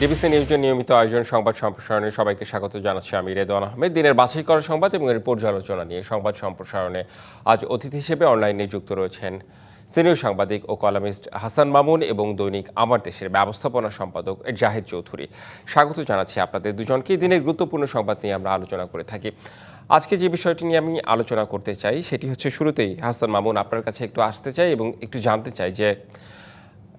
DBC নিউজের নিয়মিত আয়োজন সংবাদ সম্প্রসারণে সবাইকে স্বাগত জানাচ্ছি আমি রেদওয়ান আহমেদ। দিনের বাছাই করা সংবাদ এবং এর পর্যালোচনা নিয়ে সংবাদ সম্প্রসারণে আজ অতিথি হিসেবে অনলাইনে যুক্ত রয়েছেন সিনিয়র সাংবাদিক ও কলামিস্ট হাসান মামুন এবং দৈনিক আমার দেশের ব্যবস্থাপনা সম্পাদক জাহিদ চৌধুরী। স্বাগত জানাচ্ছি আপনাদের দুজনকে। দিনের গুরুত্বপূর্ণ সংবাদ নিয়ে আমরা আলোচনা করে থাকি। আজকে যে বিষয়টি নিয়ে আমি আলোচনা করতে চাই সেটি হচ্ছে, শুরুতেই হাসান মামুন আপনার কাছে একটু আসতে চাই এবং একটু জানতে চাই যে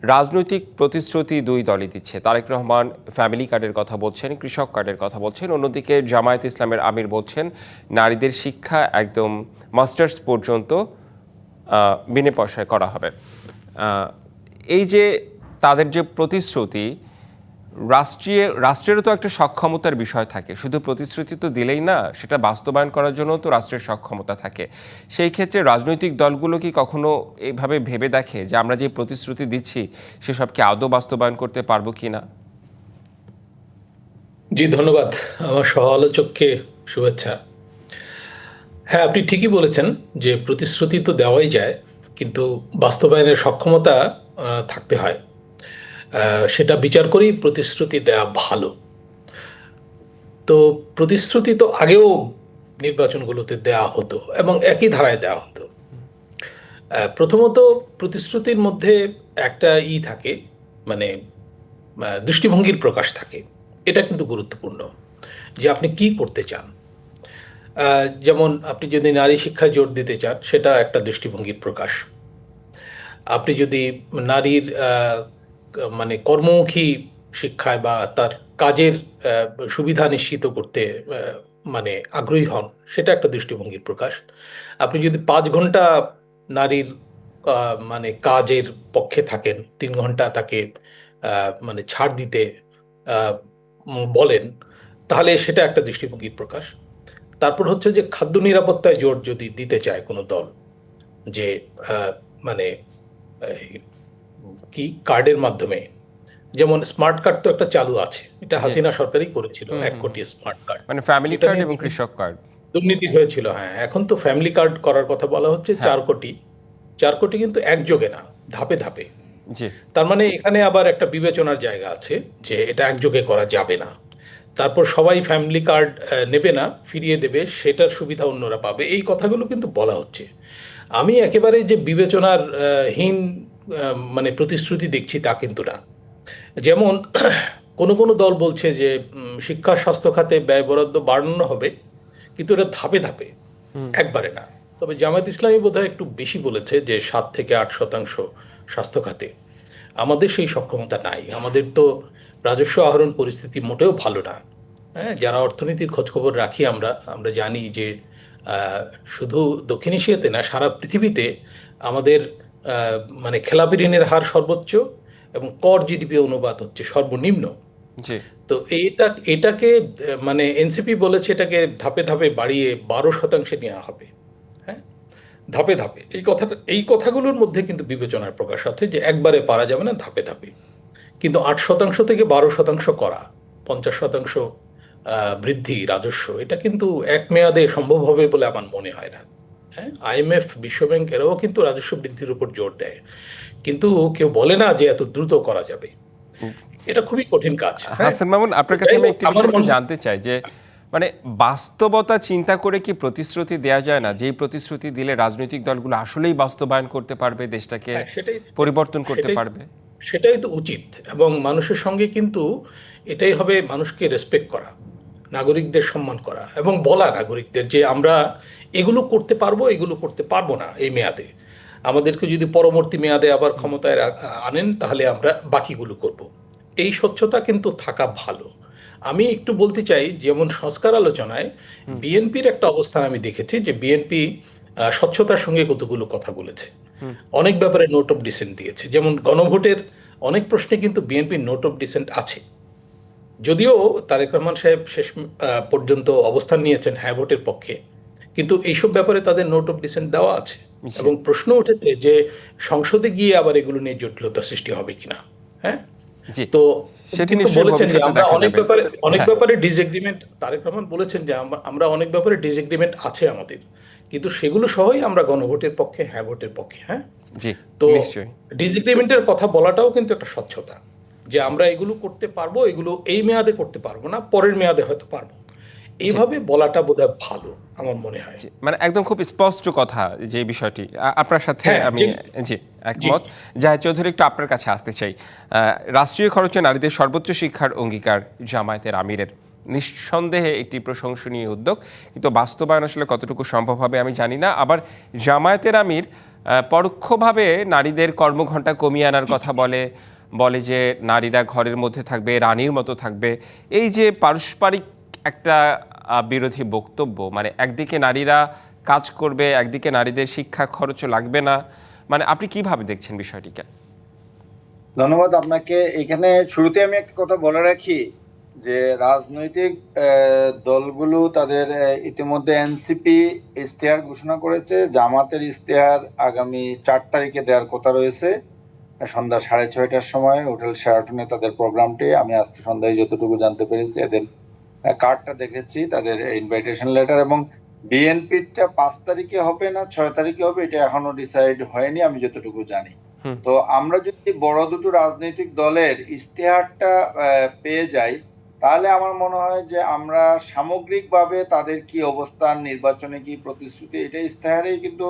রাজনৈতিক প্রতিশ্রুতি দুই দলই দিচ্ছে। তারেক রহমান ফ্যামিলি কার্ডের কথা বলছেন, কৃষক কার্ডের কথা বলছেন, অন্যদিকে জামায়াত ইসলামের আমির বলছেন নারীদের শিক্ষা একদম মাস্টার্স পর্যন্ত বিনা পয়সায় করা হবে। এই যে তাদের যে প্রতিশ্রুতি, রাষ্ট্রেরও তো একটা সক্ষমতার বিষয় থাকে। শুধু প্রতিশ্রুতি তো দিলেই না, সেটা বাস্তবায়ন করার জন্য তো রাষ্ট্রের সক্ষমতা থাকে। সেই ক্ষেত্রে রাজনৈতিক দলগুলো কি কখনো এইভাবে ভেবে দেখে যে আমরা যে প্রতিশ্রুতি দিচ্ছি সেসবকে আদৌ বাস্তবায়ন করতে পারবো কি না? জি, ধন্যবাদ। আমার সহ আলোচককে শুভেচ্ছা। হ্যাঁ, আপনি ঠিকই বলেছেন যে প্রতিশ্রুতি তো দেওয়াই যায়, কিন্তু বাস্তবায়নের সক্ষমতা থাকতে হয়। সেটা বিচার করেই প্রতিশ্রুতি দেওয়া ভালো। তো প্রতিশ্রুতি তো আগেও নির্বাচনগুলোতে দেওয়া হতো এবং একই ধারায় দেওয়া হতো। প্রথমত, প্রতিশ্রুতির মধ্যে একটা থাকে, মানে দৃষ্টিভঙ্গির প্রকাশ থাকে। এটা কিন্তু গুরুত্বপূর্ণ যে আপনি কি করতে চান। যেমন আপনি যদি নারী শিক্ষায় জোর দিতে চান, সেটা একটা দৃষ্টিভঙ্গির প্রকাশ। আপনি যদি নারীর মানে কর্মমুখী শিক্ষায় বা তার কাজের সুবিধা নিশ্চিত করতে মানে আগ্রহী হন, সেটা একটা দৃষ্টিভঙ্গির প্রকাশ। আপনি যদি 5 ঘন্টা নারীর মানে কাজের পক্ষে থাকেন, 3 ঘন্টা তাকে মানে ছাড় দিতে আহ, বলেন, তাহলে সেটা একটা দৃষ্টিভঙ্গির প্রকাশ। তারপর হচ্ছে যে খাদ্য নিরাপত্তায় জোর যদি দিতে চায় কোনো দল, যে মানে এই কি কার্ডের মাধ্যমে, যেমন স্মার্ট কার্ড তো একটা চালু আছে, এটা জি। হাসিনা সরকারই করেছিল, 1 কোটি স্মার্ট কার্ড। মানে ফ্যামিলি এটা কার্ড নিয়ে এবং কৃষক কার্ড। দুর্নীতি হয়েছিল। হ্যাঁ, এখন তো ফ্যামিলি কার্ড করার কথা বলা হচ্ছে, হ্যাঁ। 4 কোটি। 4 কোটি কিন্তু একযোগে না, ধাপে ধাপে। জি। তার মানে এখানে আবার একটা বিবেচনার জায়গা আছে যে এটা একযোগে করা যাবে না। তারপর সবাই ফ্যামিলি কার্ড নেবে না, ফিরিয়ে দেবে, সেটার সুবিধা অন্যরা পাবে, এই কথাগুলো কিন্তু বলা হচ্ছে। আমি একেবারে যে বিবেচনার হীন মানে প্রতিশ্রুতি দেখছি তা কিন্তু না। যেমন কোনো কোনো দল বলছে যে শিক্ষা স্বাস্থ্য খাতে ব্যয় বরাদ্দ বাড়ানো হবে, কিন্তু এটা ধাপে ধাপে, একবারে না। তবে জামায়াত ইসলামী বোধহয় একটু বেশি বলেছে যে 7 থেকে 8% স্বাস্থ্য খাতে। আমাদের সেই সক্ষমতা নাই। আমাদের তো রাজস্ব আহরণ পরিস্থিতি মোটেও ভালো না। হ্যাঁ, যারা অর্থনীতির খোঁজখবর রাখি আমরা আমরা জানি যে আহ, শুধু দক্ষিণ এশিয়াতে না, সারা পৃথিবীতে আমাদের মানে খেলাপি ঋণের হার সর্বোচ্চ এবং কর জিডিপি অনুপাত হচ্ছে সর্বনিম্ন। জি। তো এটাকে মানে এনসিপি বলেছে এটাকে ধাপে ধাপে বাড়িয়ে 12% নেওয়া হবে। হ্যাঁ, ধাপে ধাপে। এই কথাগুলোর মধ্যে কিন্তু বিবেচনার প্রকাশ আছে যে একবারে পারা যাবে না, ধাপে ধাপে। কিন্তু 8% থেকে 12% করা, 50% বৃদ্ধি রাজস্ব, এটা কিন্তু এক মেয়াদে সম্ভব হবে বলে আমার মনে হয় না। হ্যাঁ, আইএমএফ, বিশ্বব্যাংক এরাও কিন্তু রাজস্ব বৃদ্ধির উপর জোর দেয়, কিন্তু কেউ বলে না যে এত দ্রুত করা যাবে। এটা খুবই কঠিন কাজ। হ্যাঁ, হাসান মামুন, আপনার কাছে যাই আমি হোক, একটি আমার বিষয় একটু মনে জানতে চাই যে মানে বাস্তবতা চিন্তা করে কি প্রতিশ্রুতি দেওয়া যায় না? যেই প্রতিশ্রুতি দিলে রাজনৈতিক দলগুলো আসলেই বাস্তবায়ন করতে পারবে, দেশটাকে হ্যাঁ, সেটাই পরিবর্তন করতে সেটাই পারবে? সেটাই তো উচিত। এবং মানুষের সঙ্গে কিন্তু এটাই হবে, মানুষকে রেসপেক্ট করা, নাগরিকদের সম্মান করা এবং বলা নাগরিকদের যে আমরা এগুলো করতে পারবো, এগুলো করতে পারবো না এই মেয়াদে। আমাদেরকে যদি পরবর্তী মেয়াদে আবার ক্ষমতায় আনেন, তাহলে আমরা বাকিগুলো করব। এই স্বচ্ছতা কিন্তু থাকা ভালো। আমি একটু বলতে চাই, যেমন সংস্কার আলোচনায় বিএনপির একটা অবস্থান আমি দেখেছি যে বিএনপি স্বচ্ছতার সঙ্গে কতগুলো কথা বলেছে, অনেক ব্যাপারে নোট অফ ডিসেন্ট দিয়েছে। যেমন গণভোটের অনেক প্রশ্নে কিন্তু বিএনপির নোট অফ ডিসেন্ট আছে, যদিও তারেক রহমান সাহেব শেষ পর্যন্ত অবস্থান নিয়েছেন হ্যাঁ ভোটের পক্ষে, কিন্তু এইসব ব্যাপারে তাদের নোট অফ ডিসেন্ট দেওয়া আছে। জি। এবং প্রশ্ন উঠেছে যে সংসদে গিয়ে আবার এগুলো নিয়ে জটিলতা সৃষ্টি হবে কিনা। হ্যাঁ, জি। তো সেটি কিন্তু নিশ্চয়ই বলেছেন যে ভবিষ্যতে আমরা দেখা অনেক যাবে। ব্যাপারে অনেক হ্যাঁ। ব্যাপারে ডিসএগ্রিমেন্ট, তারেক রহমান বলেছেন যে আমরা অনেক ব্যাপারে ডিসএগ্রিমেন্ট আছে আমাদের, কিন্তু সেগুলো সহই আমরা গণভোটের পক্ষে, হ্যাঁ ভোটের পক্ষে। হ্যাঁ, জি। তো নিশ্চয়ই। ডিসএগ্রিমেন্টের কথা বলাটাও কিন্তু একটা স্বচ্ছতা। যে আমরা এগুলো করতে পারবো, এগুলো এই মেয়াদে করতে পারবো না, পরের মেয়াদে হয়তো পারবো। এইভাবে বলাটা বোধহয় ভালো আমার মনে হয়। মানে একদম খুব স্পষ্ট কথা যে বিষয়টি আপনার সাথে হ্যাঁ, আমি জি একমত। জাহিদ চৌধুরী, একটু আপনার কাছে আসতে চাই। রাষ্ট্রীয় খরচে নারীদের সর্বোচ্চ শিক্ষার অঙ্গীকার জামায়াতের আমিরের নিঃসন্দেহে একটি প্রশংসনীয় উদ্যোগ, কিন্তু বাস্তবায়ন আসলে কতটুকু সম্ভব হবে আমি জানি না। আবার জামায়াতের আমির পরোক্ষভাবে নারীদের কর্মঘণ্টা কমিয়ে আনার কথা বলে, বলে যে নারীরা ঘরের মধ্যে থাকবে, রানীর মতো থাকবে। এই যে পারস্পরিক একটা বিরোধী বক্তব্য, মানে একদিকে নারীরা কাজ করবে, একদিকে নারীদের শিক্ষা খরচও লাগবে না, মানে আপনি কিভাবে দেখছেন বিষয়টিকে? ধন্যবাদ আপনাকে। এখানে শুরুতে আমি একটা কথা বলে রাখি যে রাজনৈতিক দলগুলো তাদের ইতিমধ্যে এনসিপি ইশতেহার ঘোষণা করেছে। জামাতের ইশতেহার আগামী 4 তারিখে দেওয়ার কথা রয়েছে, সন্ধ্যা 6:30টার সময় হোটেল শেরাটনে তাদের প্রোগ্রামটি। আমি আজকে সন্ধ্যায় যতটুকু জানতে পেরেছি, এদের কার্ডটা দেখেছি, তাদের ইনভাইটেশন লেটার। এবং বিএনপিটা 5 তারিখে হবে না 6 তারিখে হবে এটা এখনো ডিসাইড হয়নি আমি যতটুকু জানি। তো আমরা যদি বড় দুটো রাজনৈতিক দলের ইশতেহারটা পেয়ে যাই, তাহলে আমার মনে হয় যে আমরা সামগ্রিকভাবে তাদের কি অবস্থান, নির্বাচনে কি প্রতিশ্রুতি, এটা ইশতেহারেই কিন্তু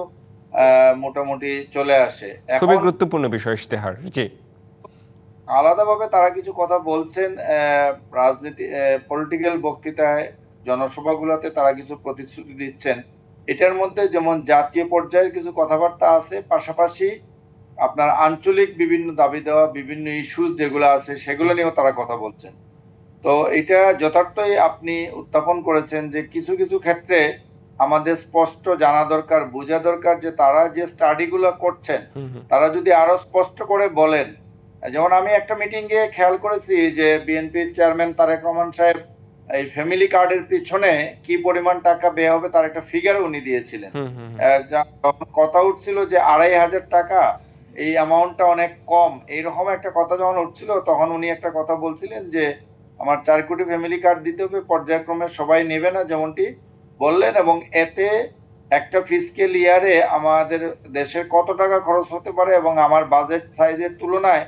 মোটামুটি চলে আসে। খুবই গুরুত্বপূর্ণ বিষয় ইশতেহার। জি, আলাদাভাবে তারা কিছু কথা বলছেন রাজনীতি পলিটিক্যাল বক্তৃতায়, জনসভাগুলোতে তারা কিছু প্রতিশ্রুতি দিচ্ছেন। এটার মধ্যে যেমন জাতীয় পর্যায়ের কিছু কথাবার্তা আছে, পাশাপাশি আপনার আঞ্চলিক বিভিন্ন দাবি দেওয়া, বিভিন্ন ইস্যুস যেগুলো আছে সেগুলো নিয়েও তারা কথা বলছেন। তো এটা যথার্থই আপনি উত্থাপন করেছেন যে কিছু কিছু ক্ষেত্রে আমাদের স্পষ্ট জানা দরকার, বোঝা দরকার যে তারা যে স্টাডিগুলো করছেন তারা যদি আরো স্পষ্ট করে বলেন। যেমন আমি একটা মিটিং এ খেয়াল করেছি যে বিএনপির চেয়ারম্যান তারেক রহমান সাহেব এই ফ্যামিলি কার্ডের পিছনে কি পরিমাণ টাকা ব্যয় হবে তার একটা ফিগার উনি দিয়েছিলেন। যখন কথা উঠছিল যে 2,500 টাকা, এই অ্যামাউন্টটা অনেক কম, এইরকম একটা কথা যখন উঠছিল, তখন উনি একটা কথা বলছিলেন যে আমার 4 কোটি ফ্যামিলি কার্ড দিতে হবে, পর্যায়ক্রমে সবাই নেবে না, যেমনটি বললেন। এবং এতে একটা ফিসক্যাল ইয়ারে আমাদের দেশের কত টাকা খরচ হতে পারে এবং আমার বাজেট সাইজের তুলনায়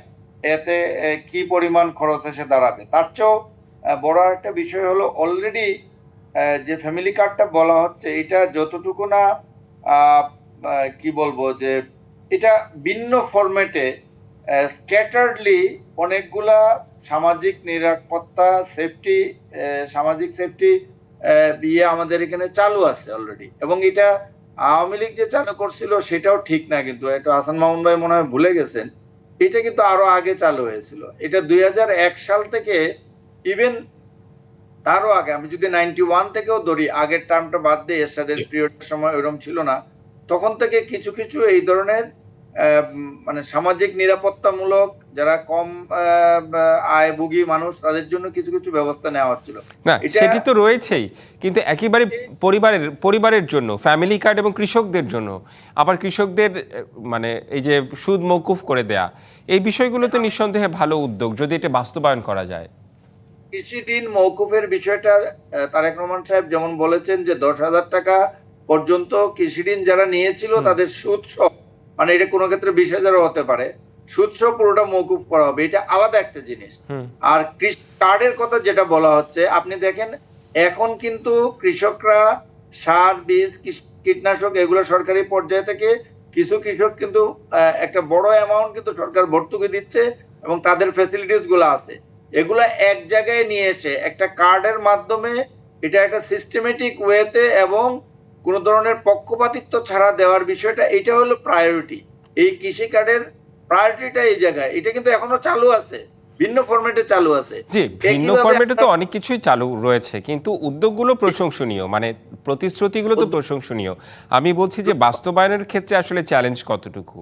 এতে কি পরিমাণ খরচ এসে দাঁড়াবে। তার চেয়েও বড় একটা বিষয় হলো অলরেডি যে ফ্যামিলি কার্ডটা বলা হচ্ছে, এটা যতটুকু না কি বলবো যে এটা ভিন্ন ফরম্যাটে স্ক্যাটার্ডলি অনেকগুলা সামাজিক নিরাপত্তা সেফটি, সামাজিক সেফটি বিয়ে আমাদের এখানে চালু আছে অলরেডি। এবং এটা আওয়ামী লীগ যে চালু করছিল সেটাও ঠিক না, কিন্তু এটা হাসান মামুন ভাই মনে হয় ভুলে গেছেন, এটা কিন্তু আরো আগে চালু হয়েছিল। এটা 2001 সাল থেকে, ইভেন তারও আগে, আমি যদি 91 থেকেও ধরি, আগের টার্মটা বাদ দিয়ে এরশাদের পিরিয়ডের সময় ওইরকম ছিল না, তখন থেকে কিছু কিছু এই ধরনের মানে সামাজিক নিরাপত্তামূলক যারা কম আয়ভোগী মানুষ তাদের জন্য কিছু কিছু ব্যবস্থা নেওয়া হচ্ছিল। না সেটি তো রয়েছেই, কিন্তু একেবারে পরিবারের জন্য ফ্যামিলি কার্ড এবং কৃষকদের জন্য, আবার কৃষকদের মানে এই যে সুদ মওকুফ করে দেয়া, এই বিষয়গুলো তো নিঃসন্দেহে ভালো উদ্যোগ যদি এটা বাস্তবায়ন করা যায়। কৃষি ঋণ মওকুফের বিষয়টা তারেক রহমান সাহেব যেমন বলেছেন যে 10,000 টাকা পর্যন্ত কৃষি ঋণ যারা নিয়েছিল তাদের সুদ সহ, মানে এটা কোনো ক্ষেত্রে 20,000ও হতে পারে, সুদ সহ পুরোটা মওকুফ করা হবে, এটা আলাদা একটা জিনিস। আর কৃষি কার্ডের কথা যেটা বলা হচ্ছে, আপনি দেখেন এখন কিন্তু কৃষকরা সার, বীজ, কীটনাশক এগুলো সরকারি পর্যায় থেকে কিছু কৃষক কিন্তু একটা বড় অ্যামাউন্ট কিন্তু সরকার ভর্তুকি দিচ্ছে এবং তাদের ফ্যাসিলিটিস গুলো আছে, এগুলা এক জায়গায় নিয়ে এসে একটা কার্ডের মাধ্যমে এটা একটা সিস্টেমেটিক ওয়েতে এবং কোন ধরনের পক্ষপাতিত্ব ছাড়া দেওয়ার বিষয়টা, এটা হলো প্রায়োরিটি। এই কৃষি কার্ডের প্রায়োরিটিটা এই জায়গায়, এটা কিন্তু এখনো চালু আছে, ভিন্ন ফরম্যাটে চালু আছে। জি, ভিন্ন ফরম্যাটে তো অনেক কিছুই চালু রয়েছে, কিন্তু উদ্যোগগুলো প্রশংসনীয়, মানে প্রতিশ্রুতিগুলো তো প্রশংসনীয়। আমি বলছি যে বাস্তবায়নের ক্ষেত্রে আসলে চ্যালেঞ্জ কতটুকু?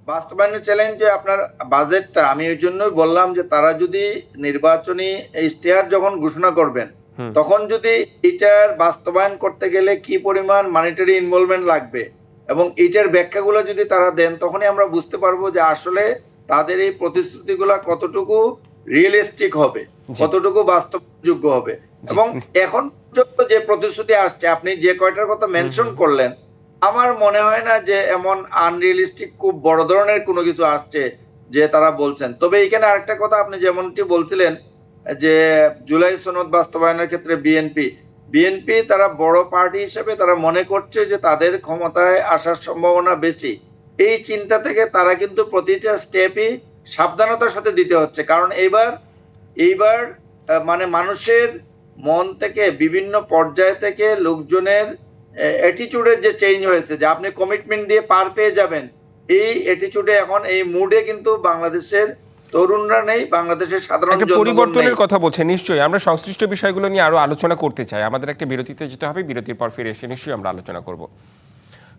বাস্তবায়নের চ্যালেঞ্জে আপনার বাজেটটা, আমি ওই জন্যই বললাম যে তারা যদি নির্বাচনী ইশতেহার যখন ঘোষণা করবেন, তখন যদি এটার বাস্তবায়ন করতে গেলে কি পরিমাণ মনিটারি ইনভলভমেন্ট লাগবে এবং এটার ব্যাখ্যাগুলো যদি তারা দেন, তখনই আমরা বুঝতে পারবো যে আসলে তাদের এই প্রতিশ্রুতিগুলো কতটুকু রিয়েলিস্টিক হবে, কতটুকু বাস্তবযোগ্য হবে। এবং এখন পর্যন্ত যে প্রতিশ্রুতি আসছে, আপনি যে কয়টার কথা মেনশন করলেন, আমার মনে হয় না যে এমন আনরিয়েলিস্টিক খুব বড় ধরনের কোনো কিছু আসছে যে তারা বলছেন। তবে এখানে আরেকটা কথা আপনি যেমনটি বলছিলেন যে জুলাই সনদ বাস্তবায়নের ক্ষেত্রে বিএনপি তারা বড় পার্টি হিসেবে তারা মনে করছে যে তাদের ক্ষমতায় আসার সম্ভাবনা বেশি। এই চিন্তা থেকে তারা কিন্তু প্রতিটা স্টেপই সাবধানতার সাথে দিতে হচ্ছে, কারণ এইবার মানে মানুষের মন থেকে বিভিন্ন পর্যায় থেকে লোকজনের অ্যাটিটিউডের যে চেঞ্জ হয়েছে, যে আপনি কমিটমেন্ট দিয়ে পার পেয়ে যাবেন, এই অ্যাটিটিউডে এখন এই মুডে কিন্তু বাংলাদেশের তরুণরা নেই, বাংলাদেশের সাধারণ একটা জনগণ নেই। পরিবর্তনের কথা বলছেন, নিশ্চয়ই আমরা সংশ্লিষ্ট বিষয়গুলো নিয়ে আরো আলোচনা করতে চাই। আমাদের একটা বিরতিতে যেতে হবে, বিরতির পর ফিরে এসে নিশ্চয়ই আমরা আলোচনা করব।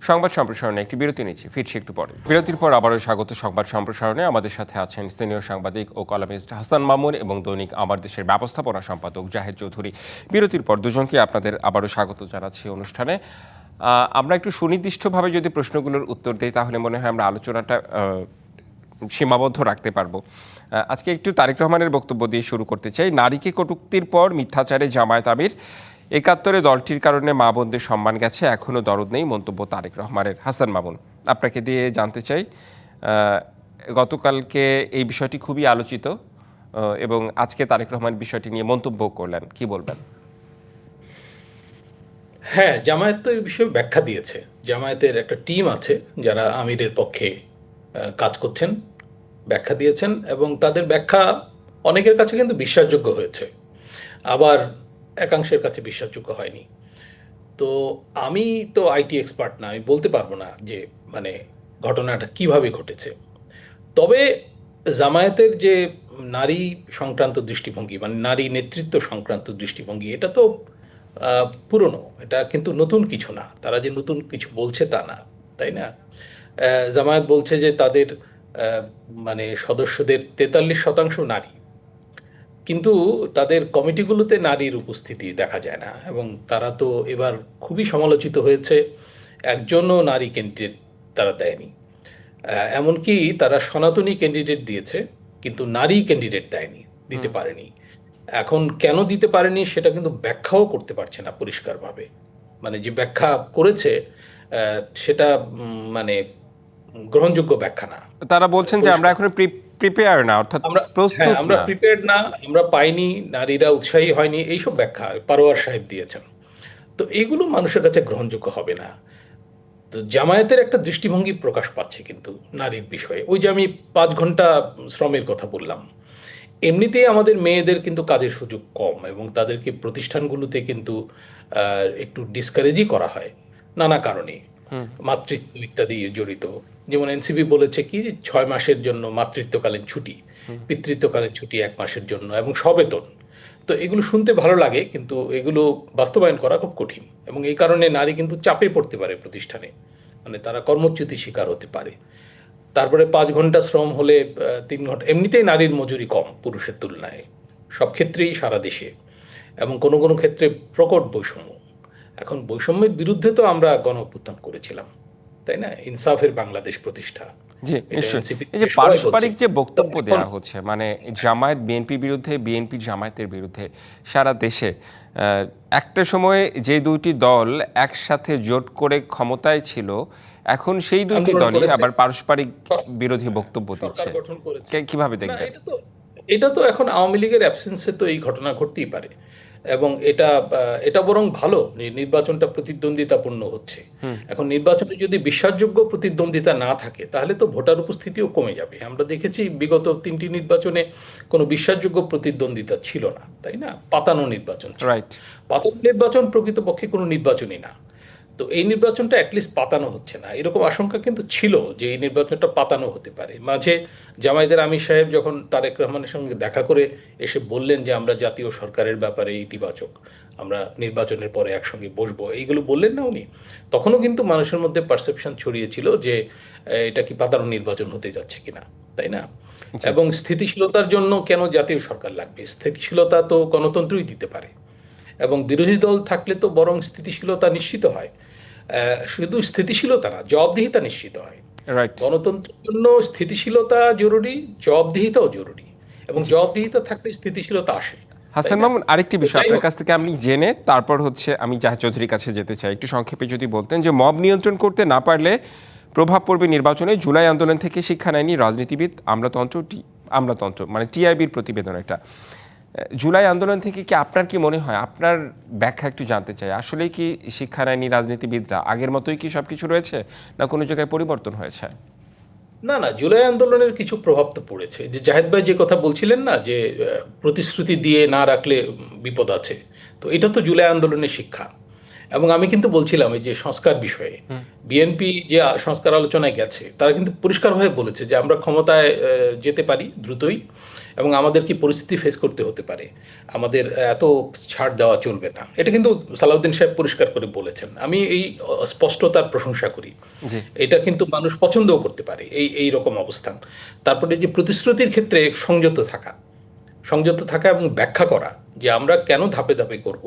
সংবাদ সম্প্রসারণে একটি বিরতি নিচ্ছি, ফিরছি একটু পরে। বিরতির পর আবারও স্বাগত সংবাদ সম্প্রসারণে। আমাদের সাথে আছেন সিনিয়র সাংবাদিক ও কলামিস্ট হাসান মামুন এবং দৈনিক আমার দেশের ব্যবস্থাপনা সম্পাদক জাহেদ চৌধুরী। বিরতির পর দুজনকে আপনাদের আবারও স্বাগত জানাচ্ছি অনুষ্ঠানে। আমরা একটু সুনির্দিষ্টভাবে যদি প্রশ্নগুলোর উত্তর দিই তাহলে মনে হয় আমরা আলোচনাটা সীমাবদ্ধ রাখতে পারবো। আজকে একটু তারেক রহমানের বক্তব্য দিয়ে শুরু করতে চাই। নারীকে কটূক্তির পর মিথ্যাচারে জামায়াত আমির, ৭১ দলটির কারণে মা বোনদের সম্মান গেছে, এখনও দরদ নেই, মন্তব্য তারেক রহমানের। হাসান মামুন, আপনাকে দিয়ে জানতে চাই, গতকালকে এই বিষয়টি খুবই আলোচিত এবং আজকে তারেক রহমান বিষয়টি নিয়ে মন্তব্য করলেন, কি বলবেন? হ্যাঁ, জামায়াত তো এই বিষয়ে ব্যাখ্যা দিয়েছে। জামায়াতের একটা টিম আছে যারা আমিরের পক্ষে কাজ করছেন, ব্যাখ্যা দিয়েছেন, এবং তাদের ব্যাখ্যা অনেকের কাছে কিন্তু বিশ্বাসযোগ্য হয়েছে, আবার একাংশের কাছে বিশ্বাসযোগ্য হয়নি। তো আমি তো আইটি এক্সপার্ট না, আমি বলতে পারবো না যে মানে ঘটনাটা কিভাবে ঘটেছে। তবে জামায়াতের যে নারী সংক্রান্ত দৃষ্টিভঙ্গি, মানে নারী নেতৃত্ব সংক্রান্ত দৃষ্টিভঙ্গি, এটা তো পুরনো, এটা কিন্তু নতুন কিছু না। তারা যে নতুন কিছু বলছে তা না, তাই না? জামায়াত বলছে যে তাদের মানে সদস্যদের ৪৩% নারী, কিন্তু তাদের কমিটিগুলোতে নারীর উপস্থিতি দেখা যায় না, এবং তারা তো এবার খুবই সমালোচিত হয়েছে। একজনও নারী ক্যান্ডিডেট তারা দেয়নি। এমনকি তারা সনাতনী ক্যান্ডিডেট দিয়েছে, কিন্তু নারী ক্যান্ডিডেট দেয়নি, দিতে পারেনি। এখন কেন দিতে পারেনি সেটা কিন্তু ব্যাখ্যাও করতে পারছে না পরিষ্কারভাবে। মানে যে ব্যাখ্যা করেছে সেটা মানে গ্রহণযোগ্য ব্যাখ্যা না। তারা বলছেন যে আমরা এখন প্রিপেয়ার না, অর্থাৎ প্রস্তুত আমরা না। প্রিপেয়ার্ড না, আমরা পাইনি, নারীরা উৎসাহী হয়নি, এইসব ব্যাখ্যা পারোয়ার সাহেব দিয়েছেন। তো এগুলো মানুষের কাছে গ্রহণযোগ্য হবে না। তো জামায়াতের একটা দৃষ্টিভঙ্গি প্রকাশ পাচ্ছে কিন্তু নারীর বিষয়ে। ওই যে আমি ৫ ঘন্টা শ্রমের কথা বললাম, এমনিতেই আমাদের মেয়েদের কিন্তু কাজের সুযোগ কম, এবং তাদেরকে প্রতিষ্ঠানগুলোতে কিন্তু একটু ডিসকারেজই করা হয় নানা কারণে, মাতৃত্ব ইত্যাদি জড়িত। যেমন এনসিপি বলেছে কি ৬ মাসের জন্য মাতৃত্বকালীন ছুটি, পিতৃত্বকালীন ছুটি ১ মাসের জন্য, এবং সবেতন। তো এগুলো শুনতে ভালো লাগে, কিন্তু এগুলো বাস্তবায়ন করা খুব কঠিন, এবং এই কারণে নারী কিন্তু চাপে পড়তে পারে প্রতিষ্ঠানে, মানে তারা কর্মচ্যুতির শিকার হতে পারে। তারপরে ৫ ঘন্টা শ্রম হলে ৩ ঘন্টা, এমনিতেই নারীর মজুরি কম পুরুষের তুলনায় সব ক্ষেত্রেই সারা দেশে, এবং কোনো কোনো ক্ষেত্রে প্রকট বৈষম্য। এখন বৈষম্যের বিরুদ্ধে তো আমরা গণ-অভ্যুত্থান করেছিলাম, তাই না? ইনসাফের বাংলাদেশ প্রতিষ্ঠা, জি, এটা নিশ্চয়ই। এনসিপি এই যে সবাই বলছে। পারস্পরিক যে বক্তব্য এখন দেওয়া হচ্ছে, মানে জামায়াত বিএনপি বিরুদ্ধে, বিএনপি জামায়াতের বিরুদ্ধে সারা দেশে, একটা সময়ে যে দুইটি দল একসাথে জোট করে ক্ষমতায় ছিল, এখন সেই দুইটি আন্দোলন দলই করেছে, আবার পারস্পরিক সর- বিরোধী বক্তব্য সরকার দিচ্ছে। গঠন করেছে। কিভাবে না, দেখবেন? এটা তো এখন আওয়ামী লীগের অ্যাবসেন্সে তো এই ঘটনা ঘটতেই পারে, এবং এটা বরং ভালো, নির্বাচনটা প্রতিদ্বন্দ্বিতাপূর্ণ হচ্ছে। এখন নির্বাচনে যদি বিশ্বাসযোগ্য প্রতিদ্বন্দ্বিতা না থাকে, তাহলে তো ভোটার উপস্থিতিও কমে যাবে। আমরা দেখেছি বিগত ৩টি নির্বাচনে কোনো বিশ্বাসযোগ্য প্রতিদ্বন্দ্বিতা ছিল না, তাই না? পাতানো নির্বাচন ছিল। রাইট। পাতানো নির্বাচন প্রকৃতপক্ষে কোনো নির্বাচনই না। তো এই নির্বাচনটা অ্যাটলিস্ট পাতানো হচ্ছে না, এরকম আশঙ্কা কিন্তু ছিল যে এই নির্বাচনটা পাতানো হতে পারে। মাঝে জামায়াতের আমির সাহেব যখন তারেক রহমানের সঙ্গে দেখা করে এসে বললেন যে আমরা জাতীয় সরকারের ব্যাপারে ইতিবাচক, আমরা নির্বাচনের পরে একসঙ্গে বসবো, এইগুলো বললেন না উনি, তখনও কিন্তু মানুষের মধ্যে পারসেপশন ছড়িয়েছিল যে এটা কি পাতানো নির্বাচন হতে যাচ্ছে কিনা, তাই না? এবং স্থিতিশীলতার জন্য কেন জাতীয় সরকার লাগবে? স্থিতিশীলতা তো গণতন্ত্রই দিতে পারে, এবং বিরোধী দল থাকলে তো বরং স্থিতিশীলতা নিশ্চিত হয়। শুধু স্থিতিশীলতা না, জবাবদিহিতা নিশ্চিত হয়। রাইট। গণতন্ত্রের জন্য স্থিতিশীলতা জরুরি, জবাবদিহিতাও জরুরি, এবং জবাবদিহিতা থাকলে স্থিতিশীলতা আসে, তাই হাসান না? মামুন, আরেকটি তো বিষয় যাই আপনার হোক, কাছ থেকে আমি জেনে তারপর হচ্ছে আমি জাহেদ চৌধুরীর কাছে যেতে চাই। একটু সংক্ষেপে যদি বলতেন যে মব নিয়ন্ত্রণ করতে না পারলে প্রভাব পড়বে নির্বাচনে, জুলাই আন্দোলন থেকে শিক্ষা নেয়নি রাজনীতিবিদ, আমলাতন্ত্র মানে টিআইবির প্রতিবেদন এটা। জুলাই আন্দোলন থেকে কি আপনার কি মনে হয়, আপনার ব্যাখ্যা একটু জানতে চাই, আসলে কি শিক্ষা নেয়নি রাজনীতিবিদরা? আগের মতোই কি সব কিছু রয়েছে, না কোনো জায়গায় পরিবর্তন হয়েছে? না না, জুলাই আন্দোলনের কিছু প্রভাব তো পড়েছে। যে জাহেদ ভাই যে কথা বলছিলেন না, যে প্রতিশ্রুতি দিয়ে না রাখলে বিপদ আছে, তো এটা তো জুলাই আন্দোলনের শিক্ষা। এবং আমি কিন্তু বলছিলাম এই যে সংস্কার বিষয়ে বিএনপি যে সংস্কার আলোচনায় গেছে, তারা কিন্তু পরিষ্কারভাবে বলেছে যে আমরা ক্ষমতায় যেতে পারি দ্রুতই, এবং আমাদের কি পরিস্থিতি ফেস করতে হতে পারে, আমাদের এত ছাড় দেওয়া চলবে না। এটা কিন্তু সালাউদ্দিন সাহেব পরিষ্কার করে বলেছেন। আমি এই স্পষ্টতার প্রশংসা করি। জি। এটা কিন্তু মানুষ পছন্দও করতে পারে, এই রকম অবস্থান। তারপরে যে প্রতিশ্রুতির ক্ষেত্রে সংযত থাকা এবং ব্যাখ্যা করা যে আমরা কেন ধাপে ধাপে করব,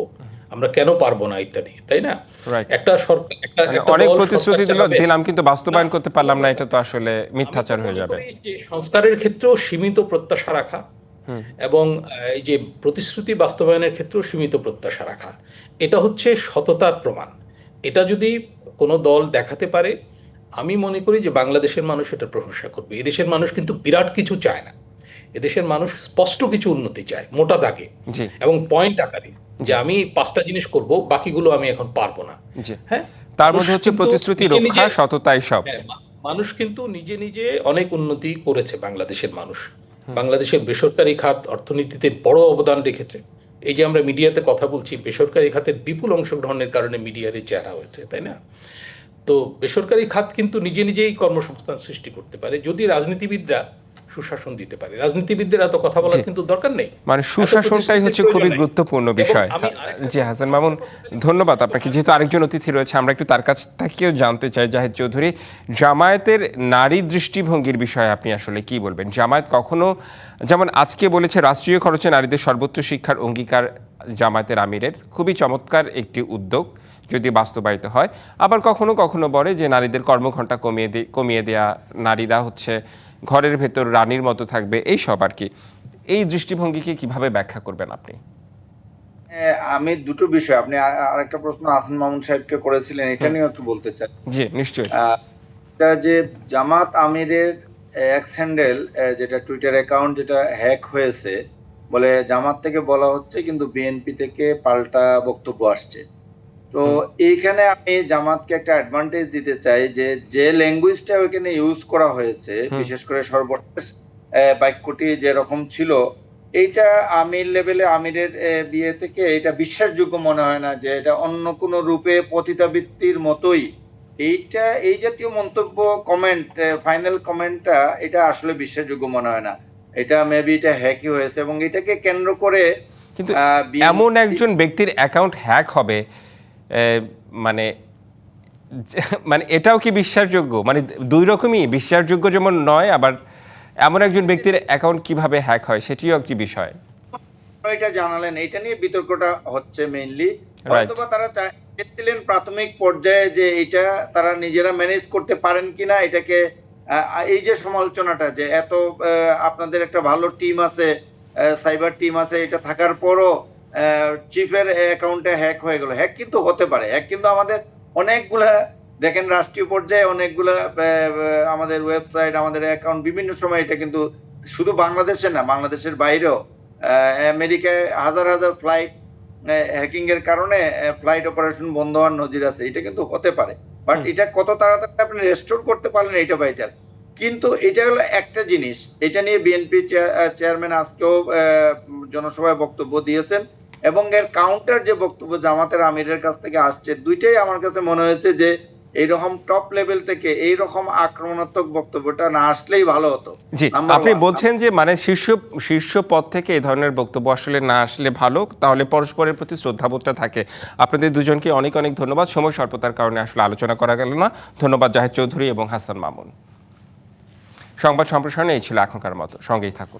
আমরা কেন পারবো না ইত্যাদি, তাই না? রাইট। একটা সরকার মানে একটা অনেক দল প্রতিশ্রুতি সরকার চালাবে। দিলাম কিন্তু বাস্তবায়ন করতে পারলাম না, এটা তো আসলে মিথ্যাচার আমি হয়ে মনে যাবে। করি যে সংস্কারের ক্ষেত্রেও সীমিত প্রত্যাশা রাখা, এবং এই যে প্রতিশ্রুতি বাস্তবায়নের ক্ষেত্রেও সীমিত প্রত্যাশা রাখা, এটা হচ্ছে সততার প্রমাণ। এটা যদি কোনো দল দেখাতে পারে, আমি মনে করি যে বাংলাদেশের মানুষ এটা প্রশংসা করবে। এদেশের মানুষ কিন্তু বিরাট কিছু চায় না, এদেশের মানুষ স্পষ্ট কিছু উন্নতি চায়, মোটা দাগে জি। এবং পয়েন্ট আকারে, যে আমি 5টা জিনিস করব, বাকিগুলো আমি এখন পারবো না। জি। হ্যাঁ, তার মানুষ মধ্যে হচ্ছে কিন্তু প্রতিশ্রুতি নিজে রক্ষা, নিজে- সততাই সব। হ্যাঁ, মানুষ কিন্তু নিজে নিজে অনেক উন্নতি করেছে। বাংলাদেশের মানুষ, বাংলাদেশের বেসরকারি খাত অর্থনীতিতে বড় অবদান রেখেছে। এই যে আমরা মিডিয়াতে কথা বলছি, বেসরকারি খাতের বিপুল অংশগ্রহণের কারণে মিডিয়ার এই চেহারা হয়েছে, তাই না? তো বেসরকারি খাত কিন্তু নিজে নিজেই কর্মসংস্থান সৃষ্টি করতে পারে যদি রাজনীতিবিদরা সুশাসন দিতে পারে। রাজনীতিবিদদের এত কথা বলার কিন্তু দরকার নেই। মানে সুশাসনটাই হচ্ছে খুবই গুরুত্বপূর্ণ বিষয়। জি হাসান মামুন, ধন্যবাদ আপনাকে। যেহেতু আরেকজন অতিথি রয়েছে, আমরা একটু তার কাছ থেকেও জানতে চাই। জাহিদ চৌধুরী, জামায়াতের নারী দৃষ্টিভঙ্গির বিষয়ে আপনি আসলে কি বলবেন? জামায়াত কখনো, যেমন আজকে বলেছে রাষ্ট্রীয় খরচে নারীদের সর্বোচ্চ শিক্ষার অঙ্গীকার জামায়াতের আমিরের, খুবই চমৎকার একটি উদ্যোগ যদি বাস্তবায়িত হয়। আবার কখনো কখনো বলে যে নারীদের কর্মঘণ্টা কমিয়ে দেয়া, নারীরা হচ্ছে ঘরের ভেতর রানীর মতো থাকবে, এই সব আর কি। এই দৃষ্টিভঙ্গিকে কিভাবে ব্যাখ্যা করবেন আপনি? আমি দুটো বিষয়, আপনি আরেকটা প্রশ্ন হাসান মামুন সাহেবকে করেছিলেন, এটা নিয়ে একটু বলতে চাই। জি নিশ্চয়ই। এটা যে জামাত আমিরের এক্স হ্যান্ডেল, যেটা টুইটার অ্যাকাউন্ট যেটা হ্যাক হয়েছে বলে জামাত থেকে বলা হচ্ছে, কিন্তু বিএনপি থেকে পাল্টা বক্তব্য আসছে। তো এইখানে আমি জামাতকে একটা অ্যাডভান্টেজ দিতে চাই, যে ল্যাঙ্গুয়েজটা ওইখানে ইউজ করা হয়েছে, বিশেষ করে সর্বশেষ বাক্যটি যেরকম ছিল, এইটা আমির লেভেলে, আমিরের বিয়ে থেকে এটা বিশ্বাসযোগ্য মনে হয় না, যে এটা অন্য কোনো রূপে পতিতাবৃত্তির মতোই। এই জাতীয় মন্তব্য, কমেন্ট, ফাইনাল কমেন্টটা এটা আসলে বিশ্বাসযোগ্য মনে হয় না। এটা মেবি এটা হ্যাকই হয়েছে, এবং এটাকে কেন্দ্র করে কিন্তু এমন একজন ব্যক্তির অ্যাকাউন্ট হ্যাক হবে, মানে মানে এটাও কি বিশ্বাসযোগ্য? মানে দুই রকমই বিশ্বাসযোগ্য যেমন নয়, আবার এমন একজন ব্যক্তির অ্যাকাউন্ট কিভাবে হ্যাক হয় সেটিও একটি বিষয়। এটা জানালেন, এটা নিয়ে বিতর্কটা হচ্ছে মেইনলি। হয়তোবা তারা চাইছিলেন প্রাথমিক পর্যায়ে যে এটা তারা নিজেরা ম্যানেজ করতে পারেন কিনা, এটাকে এই যে সমালোচনাটা, যে এত আপনাদের একটা ভালো টিম আছে, সাইবার টিম আছে, এটা থাকার পরও চিফের অ্যাকাউন্টে হ্যাক হয়ে গেল। হ্যাক কিন্তু হতে পারে, হ্যাক কিন্তু আমাদের অনেকগুলা, দেখেন রাষ্ট্রীয় পর্যায়ে অনেকগুলা আমাদের ওয়েবসাইট, আমাদের অ্যাকাউন্ট বিভিন্ন সময়, এটা কিন্তু শুধু বাংলাদেশে না, বাংলাদেশের বাইরেও, আমেরিকায় হাজার হাজার ফ্লাইট হ্যাকিং এর কারণে ফ্লাইট অপারেশন বন্ধ হওয়ার নজির আছে। এটা কিন্তু হতে পারে, বাট এটা কত তাড়াতাড়ি আপনি রেস্টোর করতে পারলেন এটা ভাইটাল। কিন্তু এটা হলো একটা জিনিস, এটা নিয়ে বিএনপি চেয়ারম্যান আজকেও জনসভায় বক্তব্য দিয়েছেন, এবং এর কাউন্টার যে বক্তব্য জামাতের আমিরের কাছ থেকে আসছে, দুইটাই আমার কাছে মনে হয়েছে যে এইরকম টপ লেভেল থেকে এইরকম আক্রমণাত্মক বক্তব্যটা না আসলেই ভালো হতো। জি, আপনি বলছেন যে মানে শীর্ষ পদ থেকে এই ধরনের বক্তব্য আসলে না আসলে ভালো, তাহলে পরস্পরের প্রতি শ্রদ্ধাবোধটা থাকে। আপনাদের দুজনকে অনেক অনেক ধন্যবাদ। সময় স্বল্পতার কারণে আসলে আলোচনা করা গেল না। ধন্যবাদ জাহিদ চৌধুরী এবং হাসান মামুন। সংবাদ সম্প্রসারণে এই ছিল এখনকার মতো, সঙ্গেই থাকুন।